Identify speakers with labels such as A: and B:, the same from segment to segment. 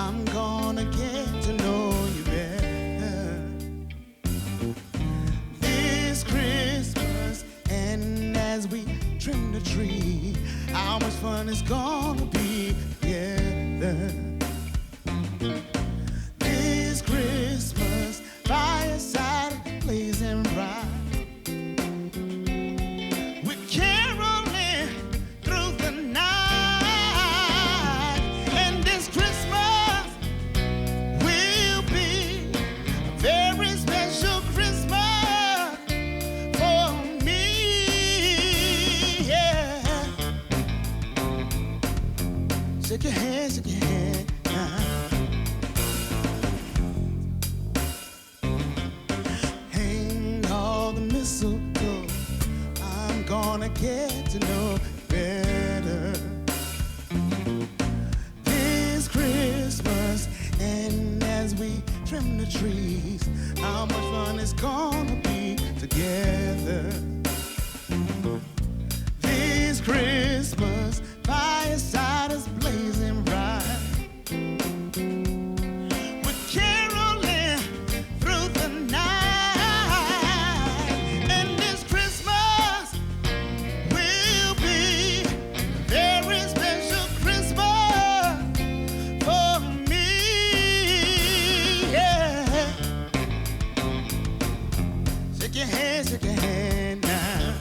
A: I'm gonna get to know you better this Christmas. And as we trim the tree, how much fun it's gonna be together this Christmas. Fireside blazing bright, we're caroling through the night. And this Christmas will be a very special Christmas for me. Yeah. Shake your hand now. Hang all the mistletoe, I'm gonna get to know better this Christmas. And as we trim the trees, how much fun it's gonna be together this Christmas. Fireside is blazing bright, we're caroling through the night. And this Christmas will be a very special Christmas for me. Yeah. Shake your hand now.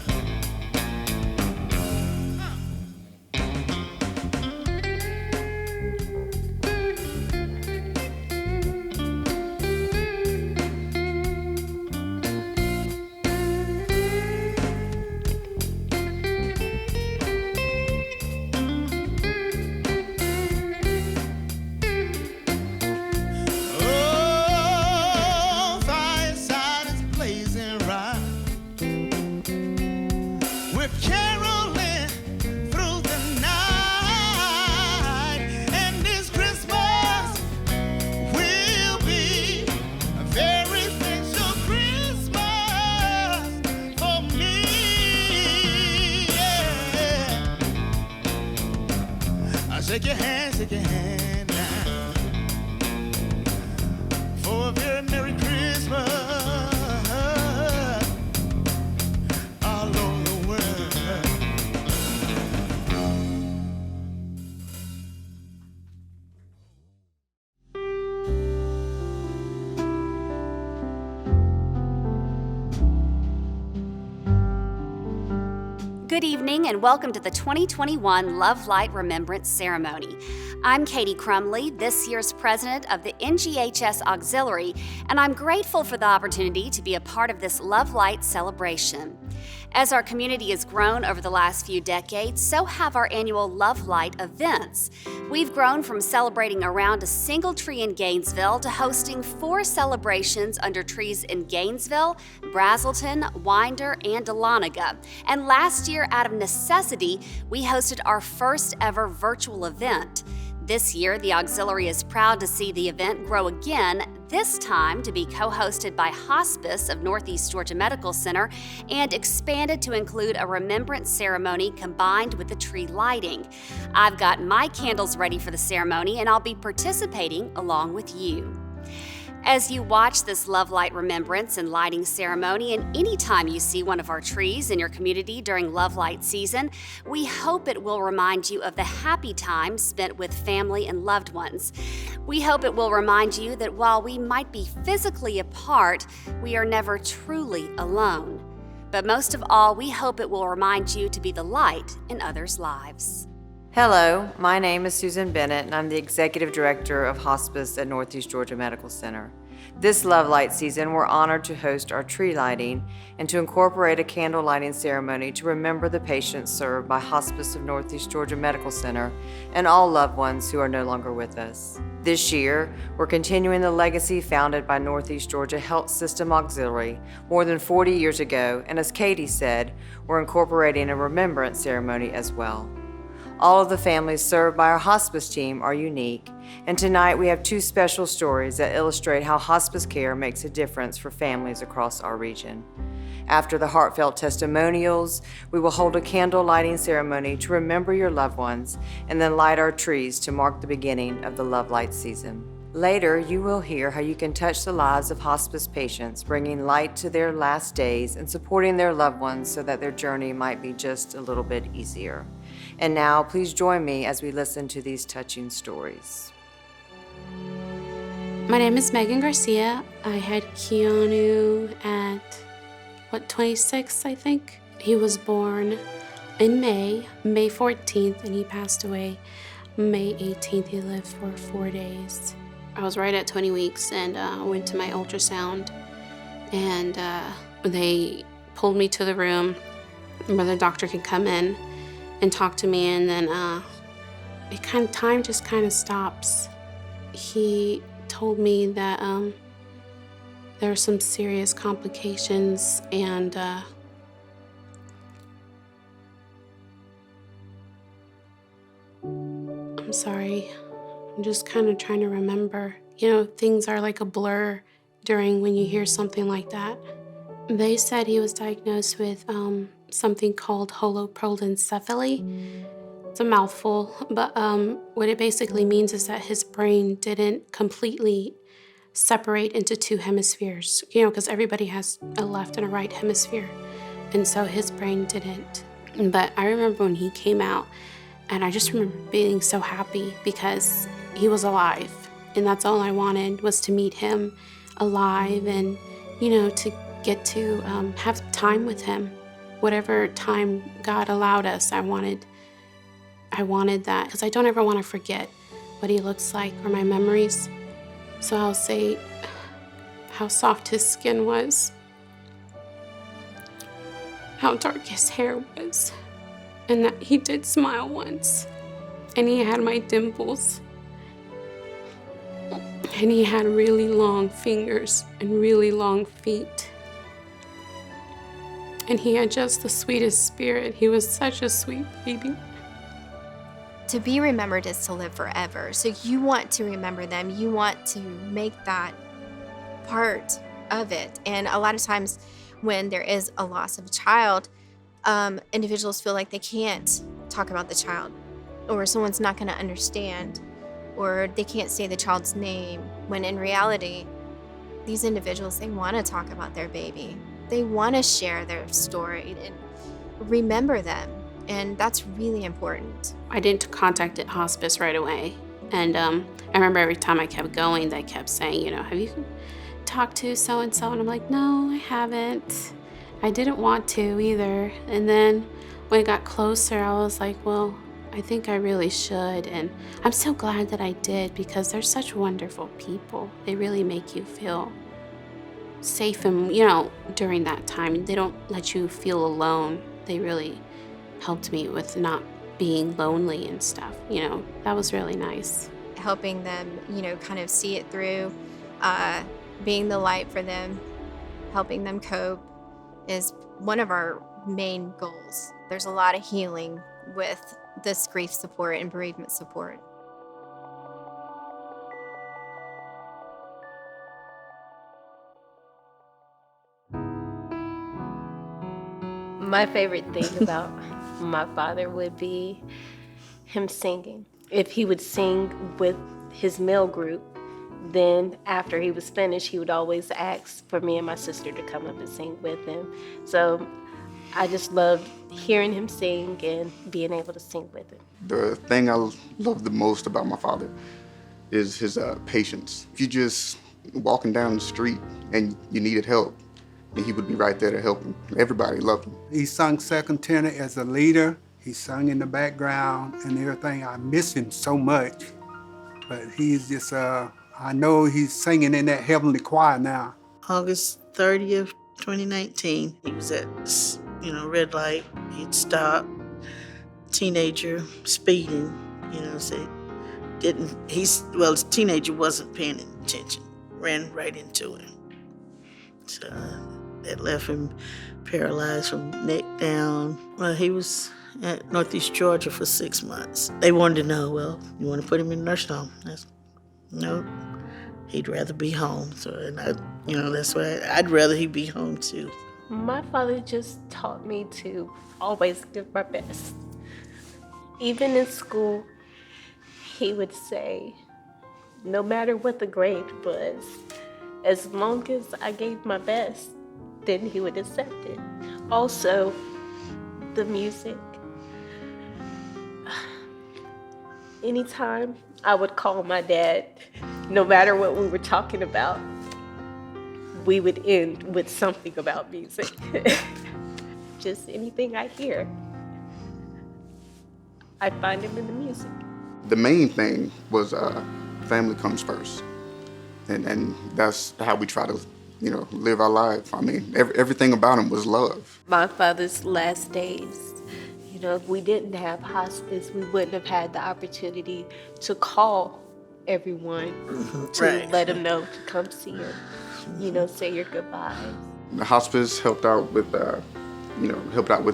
A: Oh, fireside is blazing right, we're caroling through the night. And this Christmas will be a very special Christmas for me. Yeah. Shake your hand now for a very Merry Christmas all over the world.
B: Good evening and welcome to the 2021 Love Light Remembrance Ceremony. I'm Katie Crumley, this year's president of the NGHS Auxiliary, and I'm grateful for the opportunity to be a part of this Love Light celebration. As our community has grown over the last few decades, so have our annual Love Light events. We've grown from celebrating around a single tree in Gainesville to hosting 4 celebrations under trees in Gainesville, Brazelton, Winder, and Dahlonega. And last year, out of necessity, we hosted our first ever virtual event. This year, the Auxiliary is proud to see the event grow again, this time to be co-hosted by Hospice of Northeast Georgia Medical Center and expanded to include a remembrance ceremony combined with the tree lighting. I've got my candles ready for the ceremony and I'll be participating along with you. As you watch this Love Light Remembrance and Lighting Ceremony, and anytime you see one of our trees in your community during Love Light season, we hope it will remind you of the happy times spent with family and loved ones. We hope it will remind you that while we might be physically apart, we are never truly alone. But most of all, we hope it will remind you to be the light in others' lives.
C: Hello, my name is Susan Bennett and I'm the Executive Director of Hospice at Northeast Georgia Medical Center. This Love Light season, we're honored to host our tree lighting and to incorporate a candle lighting ceremony to remember the patients served by Hospice of Northeast Georgia Medical Center and all loved ones who are no longer with us. This year, we're continuing the legacy founded by Northeast Georgia Health System Auxiliary more than 40 years ago, and as Katie said, we're incorporating a remembrance ceremony as well. All of the families served by our hospice team are unique, and tonight we have 2 special stories that illustrate how hospice care makes a difference for families across our region. After the heartfelt testimonials, we will hold a candle lighting ceremony to remember your loved ones and then light our trees to mark the beginning of the Love Light season. Later, you will hear how you can touch the lives of hospice patients, bringing light to their last days and supporting their loved ones so that their journey might be just a little bit easier. And now, please join me as we listen to these touching stories.
D: My name is Megan Garcia. I had Keanu at, 26, I think? He was born in May 14th, and he passed away May 18th. He lived for 4 days. I was right at 20 weeks and went to my ultrasound, and they pulled me to the room where the doctor could come in and talk to me, and then time just kind of stops. He told me that there are some serious complications, and I'm sorry. I'm just kind of trying to remember. Things are like a blur when you hear something like that. They said he was diagnosed with something called holoprosencephaly. It's a mouthful, but what it basically means is that his brain didn't completely separate into two hemispheres, because everybody has a left and a right hemisphere, and so his brain didn't. But I remember when he came out, and I just remember being so happy because he was alive, and that's all I wanted, was to meet him alive and, to get to have time with him. Whatever time God allowed us, I wanted that, because I don't ever want to forget what he looks like or my memories. So I'll say how soft his skin was, how dark his hair was, and that he did smile once, and he had my dimples, and he had really long fingers and really long feet, and he had just the sweetest spirit. He was such a sweet baby.
E: To be remembered is to live forever. So you want to remember them. You want to make that part of it. And a lot of times when there is a loss of a child, individuals feel like they can't talk about the child, or someone's not going to understand, or they can't say the child's name, when in reality, these individuals, they want to talk about their baby. They want to share their story and remember them. And that's really important.
D: I didn't contact hospice right away. And I remember every time I kept going, they kept saying, have you talked to so-and-so? And I'm like, no, I haven't. I didn't want to either. And then when it got closer, I was like, well, I think I really should. And I'm so glad that I did, because they're such wonderful people. They really make you feel safe and, during that time. They don't let you feel alone. They really helped me with not being lonely and stuff. That was really nice.
E: Helping them, kind of see it through, being the light for them, helping them cope is one of our main goals. There's a lot of healing with this grief support and bereavement support.
F: My favorite thing about my father would be him singing. If he would sing with his male group, then after he was finished, he would always ask for me and my sister to come up and sing with him. So I just loved hearing him sing and being able to sing with him.
G: The thing I love the most about my father is his patience. If you just walking down the street and you needed help, and he would be right there to help him. Everybody loved him.
H: He sung second tenor as a leader. He sung in the background and everything. I miss him so much, but he's just, I know he's singing in that heavenly choir now.
I: August 30th, 2019, he was at, red light. He'd stop, teenager speeding, so the teenager wasn't paying attention, ran right into him. So that left him paralyzed from neck down. Well, he was at Northeast Georgia for 6 months. They wanted to know, well, you want to put him in a nursing home? No, he'd rather be home. So, and that's why I'd rather he be home too.
F: My father just taught me to always give my best. Even in school, he would say, no matter what the grade was, as long as I gave my best, then he would accept it. Also, the music. Anytime I would call my dad, no matter what we were talking about, we would end with something about music. Just anything I hear, I find him in the music.
G: The main thing was family comes first. And that's how we try to, live our life. I mean, everything about him was love.
F: My father's last days, if we didn't have hospice, we wouldn't have had the opportunity to call everyone to
I: Right.
F: let them know to come see him, say your goodbyes.
G: The hospice helped out with,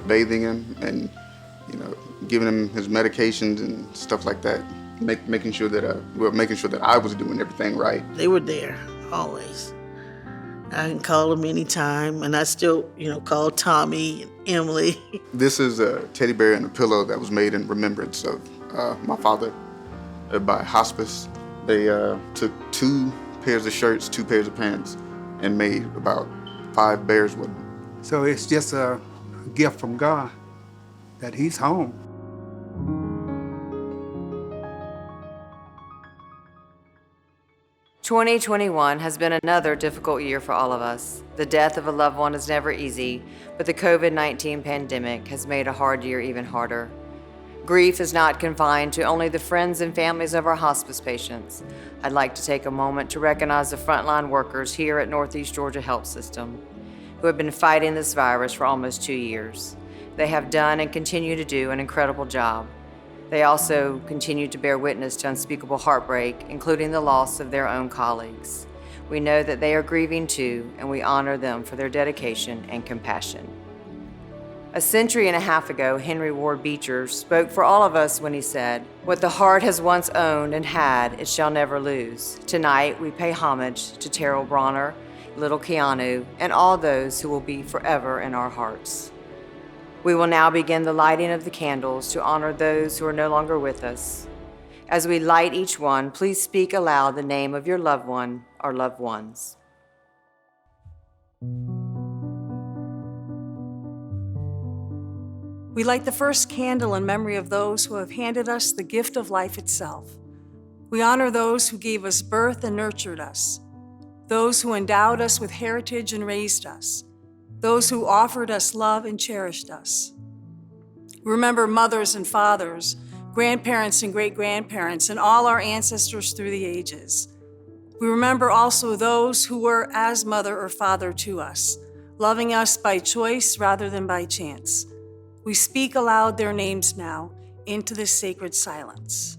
G: bathing him and, giving him his medications and stuff like that. Making sure that I was doing everything right.
I: They were there always. I can call them anytime, and I still, call Tommy and Emily.
G: This is a teddy bear and a pillow that was made in remembrance of my father by hospice. They took 2 pairs of shirts, 2 pairs of pants, and made about 5 bears with them.
H: So it's just a gift from God that he's home.
C: "2021 has been another difficult year for all of us. The death of a loved one is never easy, but the COVID-19 pandemic has made a hard year even harder. Grief is not confined to only the friends and families of our hospice patients. I'd like to take a moment to recognize the frontline workers here at Northeast Georgia Health System who have been fighting this virus for almost 2 years. They have done and continue to do an incredible job. They also continue to bear witness to unspeakable heartbreak, including the loss of their own colleagues. We know that they are grieving too, and we honor them for their dedication and compassion. A century and a half ago, Henry Ward Beecher spoke for all of us when he said, "What the heart has once owned and had, it shall never lose." Tonight, we pay homage to Terrell Bronner, little Keanu, and all those who will be forever in our hearts. We will now begin the lighting of the candles to honor those who are no longer with us. As we light each one, please speak aloud the name of your loved one or loved ones.
J: We light the first candle in memory of those who have handed us the gift of life itself. We honor those who gave us birth and nurtured us, those who endowed us with heritage and raised us, those who offered us love and cherished us. Remember mothers and fathers, grandparents and great-grandparents, and all our ancestors through the ages. We remember also those who were as mother or father to us, loving us by choice rather than by chance. We speak aloud their names now into this sacred silence.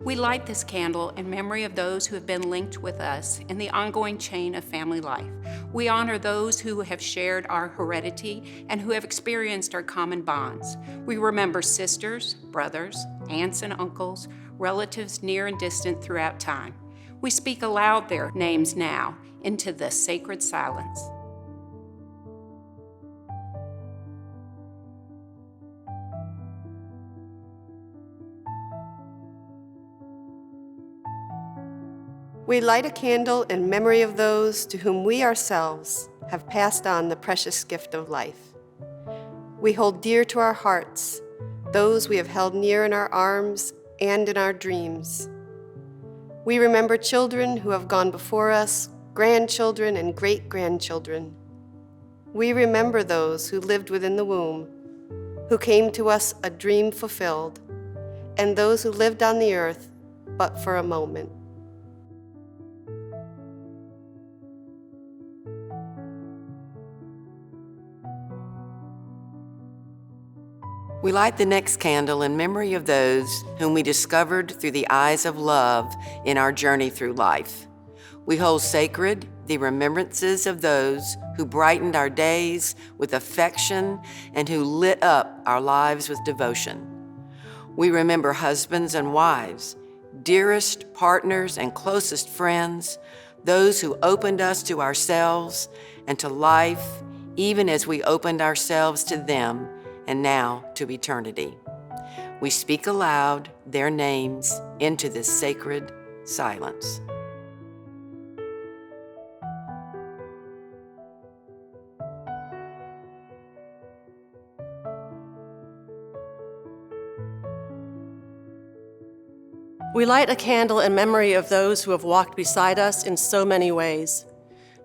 K: We light this candle in memory of those who have been linked with us in the ongoing chain of family life. We honor those who have shared our heredity and who have experienced our common bonds. We remember sisters, brothers, aunts and uncles, relatives near and distant throughout time. We speak aloud their names now into the sacred silence.
L: We light a candle in memory of those to whom we ourselves have passed on the precious gift of life. We hold dear to our hearts those we have held near in our arms and in our dreams. We remember children who have gone before us, grandchildren and great-grandchildren. We remember those who lived within the womb, who came to us a dream fulfilled, and those who lived on the earth but for a moment.
M: We light the next candle in memory of those whom we discovered through the eyes of love in our journey through life. We hold sacred the remembrances of those who brightened our days with affection and who lit up our lives with devotion. We remember husbands and wives, dearest partners and closest friends, those who opened us to ourselves and to life, even as we opened ourselves to them and now to eternity. We speak aloud their names into this sacred silence.
N: We light a candle in memory of those who have walked beside us in so many ways.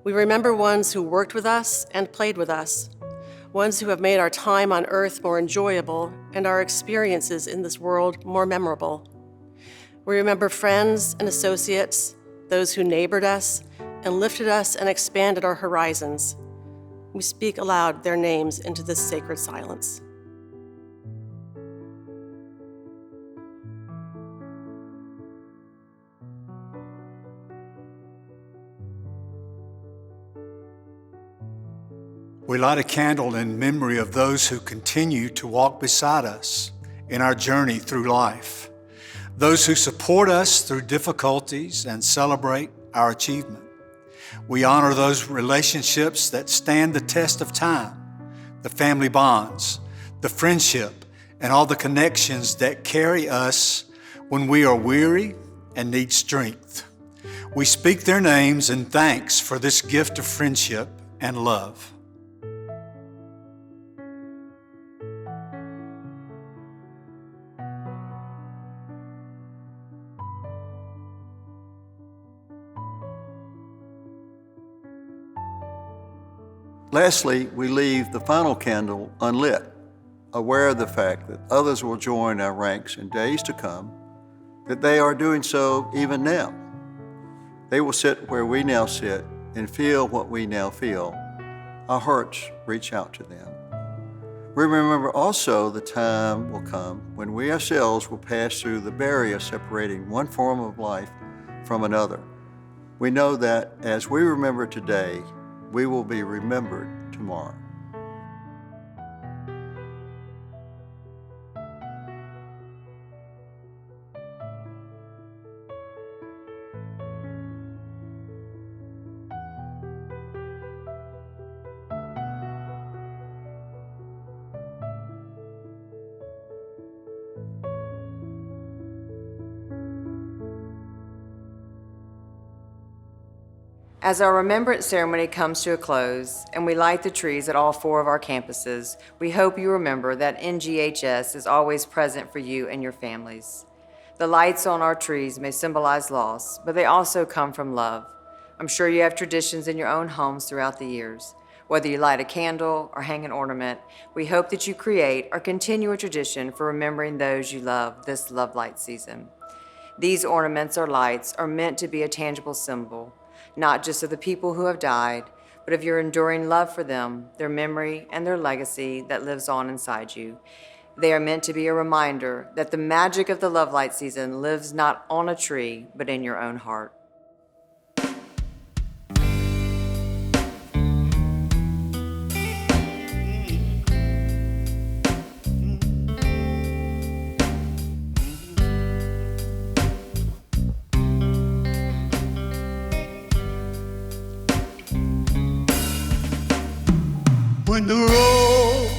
N: We remember ones who worked with us and played with us, ones who have made our time on earth more enjoyable and our experiences in this world more memorable. We remember friends and associates, those who neighbored us and lifted us and expanded our horizons. We speak aloud their names into this sacred silence.
O: We light a candle in memory of those who continue to walk beside us in our journey through life, those who support us through difficulties and celebrate our achievement. We honor those relationships that stand the test of time, the family bonds, the friendship, and all the connections that carry us when we are weary and need strength. We speak their names in thanks for this gift of friendship and love.
P: Lastly, we leave the final candle unlit, aware of the fact that others will join our ranks in days to come, that they are doing so even now. They will sit where we now sit and feel what we now feel. Our hearts reach out to them. We remember also the time will come when we ourselves will pass through the barrier separating one form of life from another. We know that as we remember today, we will be remembered tomorrow.
C: As our remembrance ceremony comes to a close and we light the trees at all 4 of our campuses, we hope you remember that NGHS is always present for you and your families. The lights on our trees may symbolize loss, but they also come from love. I'm sure you have traditions in your own homes throughout the years. Whether you light a candle or hang an ornament, we hope that you create or continue a tradition for remembering those you love this Love Light season. These ornaments or lights are meant to be a tangible symbol, not just of the people who have died, but of your enduring love for them, their memory, and their legacy that lives on inside you. They are meant to be a reminder that the magic of the Love Light season lives not on a tree, but in your own heart.
A: When the road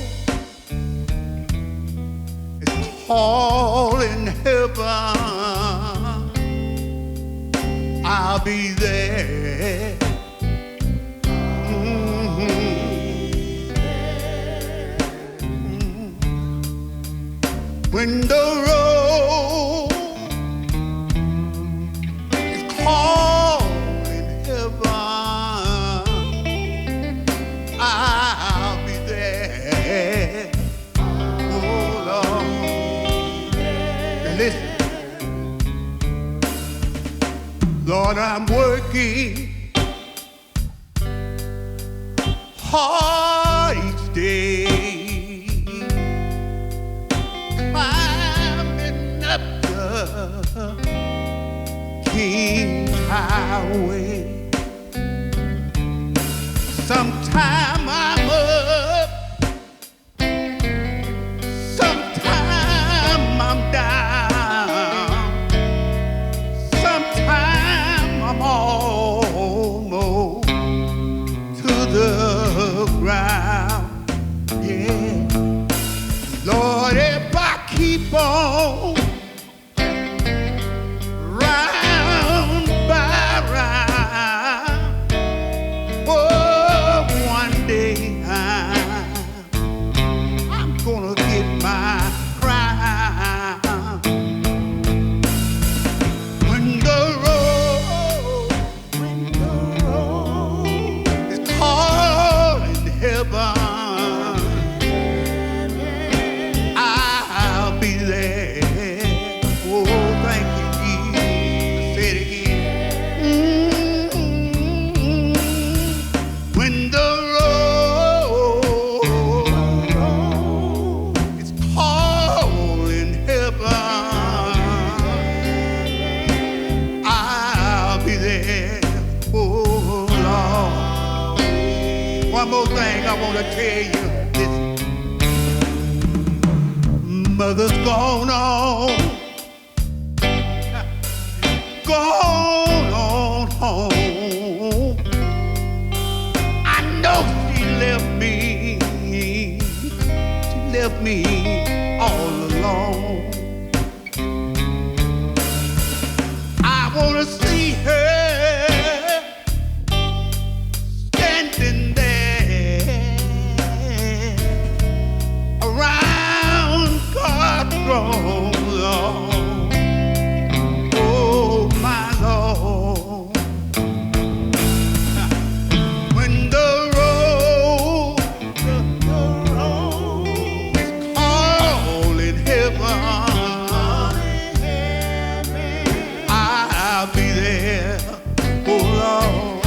A: is calling heaven, I'll be there. When the road is calling heaven, I'll be there. Oh Lord, listen, Lord, I'm working hard each day, climbing up the King's Highway. Sometime I'm up, sometime I'm down, sometime I'm almost to the ground. Yeah, Lord, if I keep on round by round, oh, one day I'm gonna get my crown. When the road is calling heaven, I'll be there. Oh, thank you, Jesus. Say it again. When the road is calling heaven, I'll be there. Oh, Lord. One more thing I want to tell you. Listen. Mother's gone on home. I know she left me all alone. I wanna see her standing there around God's throne, Lord. Oh, my Lord. When the road is calling heaven, I'll be there. Oh, Lord.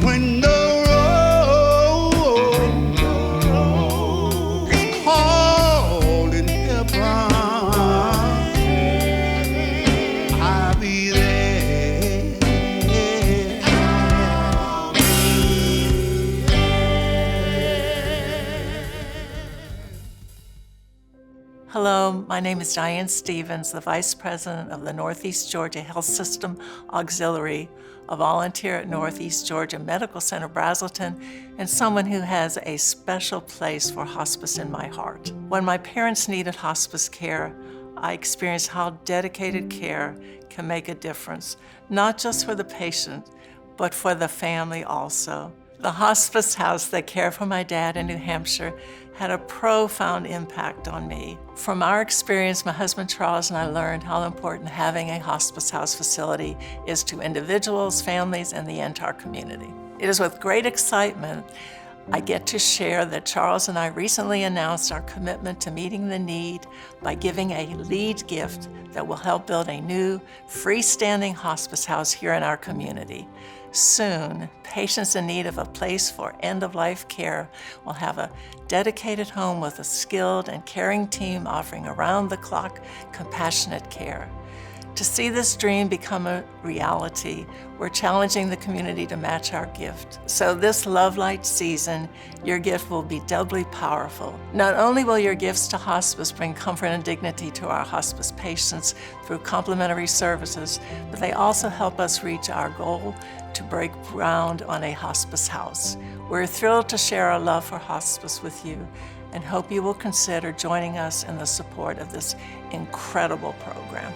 A: When the road is calling heaven, I'll be there.
Q: Hello, my name is Diane Stevens, the Vice President of the Northeast Georgia Health System Auxiliary, a volunteer at Northeast Georgia Medical Center Brazelton, and someone who has a special place for hospice in my heart. When my parents needed hospice care, I experienced how dedicated care can make a difference, not just for the patient, but for the family also. The hospice house that cared for my dad in New Hampshire had a profound impact on me. From our experience, my husband Charles and I learned how important having a hospice house facility is to individuals, families, and the entire community. It is with great excitement I get to share that Charles and I recently announced our commitment to meeting the need by giving a lead gift that will help build a new freestanding hospice house here in our community. Soon, patients in need of a place for end-of-life care will have a dedicated home with a skilled and caring team offering around-the-clock compassionate care. To see this dream become a reality, we're challenging the community to match our gift. So this Love Light season, your gift will be doubly powerful. Not only will your gifts to hospice bring comfort and dignity to our hospice patients through complimentary services, but they also help us reach our goal to break ground on a hospice house. We're thrilled to share our love for hospice with you and hope you will consider joining us in the support of this incredible program.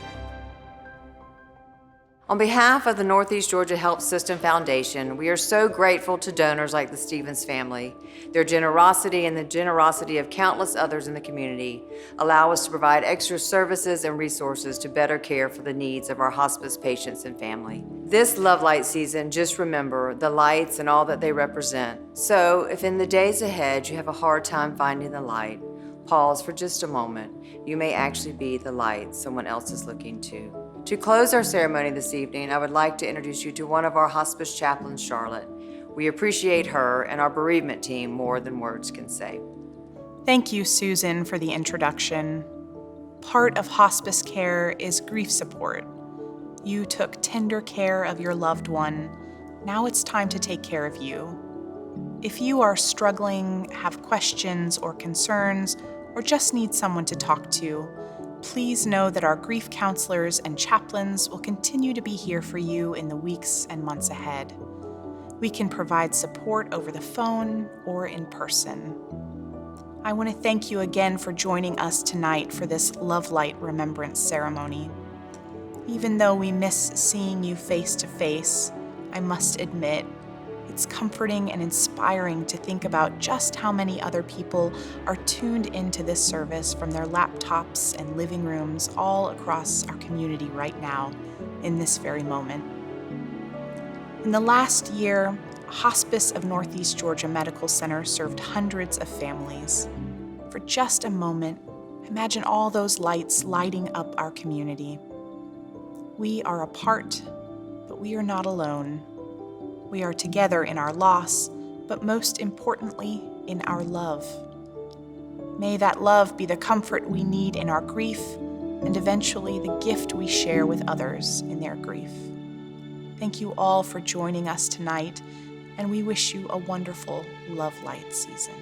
C: On behalf of the Northeast Georgia Health System Foundation, we are so grateful to donors like the Stevens family. Their generosity and the generosity of countless others in the community allow us to provide extra services and resources to better care for the needs of our hospice patients and family. This Love Light season, just remember the lights and all that they represent. So if in the days ahead you have a hard time finding the light, pause for just a moment. You may actually be the light someone else is looking to. To close our ceremony this evening, I would like to introduce you to one of our hospice chaplains, Charlotte. We appreciate her and our bereavement team more than words can say.
R: Thank you, Susan, for the introduction. Part of hospice care is grief support. You took tender care of your loved one. Now it's time to take care of you. If you are struggling, have questions or concerns, or just need someone to talk to, please know that our grief counselors and chaplains will continue to be here for you in the weeks and months ahead. We can provide support over the phone or in person. I want to thank you again for joining us tonight for this Love Light Remembrance ceremony. Even though we miss seeing you face to face, I must admit, it's comforting and inspiring to think about just how many other people are tuned into this service from their laptops and living rooms all across our community right now, in this very moment. In the last year, Hospice of Northeast Georgia Medical Center served hundreds of families. For just a moment, imagine all those lights lighting up our community. We are apart, but we are not alone. We are together in our loss, but most importantly, in our love. May that love be the comfort we need in our grief, and eventually the gift we share with others in their grief. Thank you all for joining us tonight, and we wish you a wonderful Love Light season.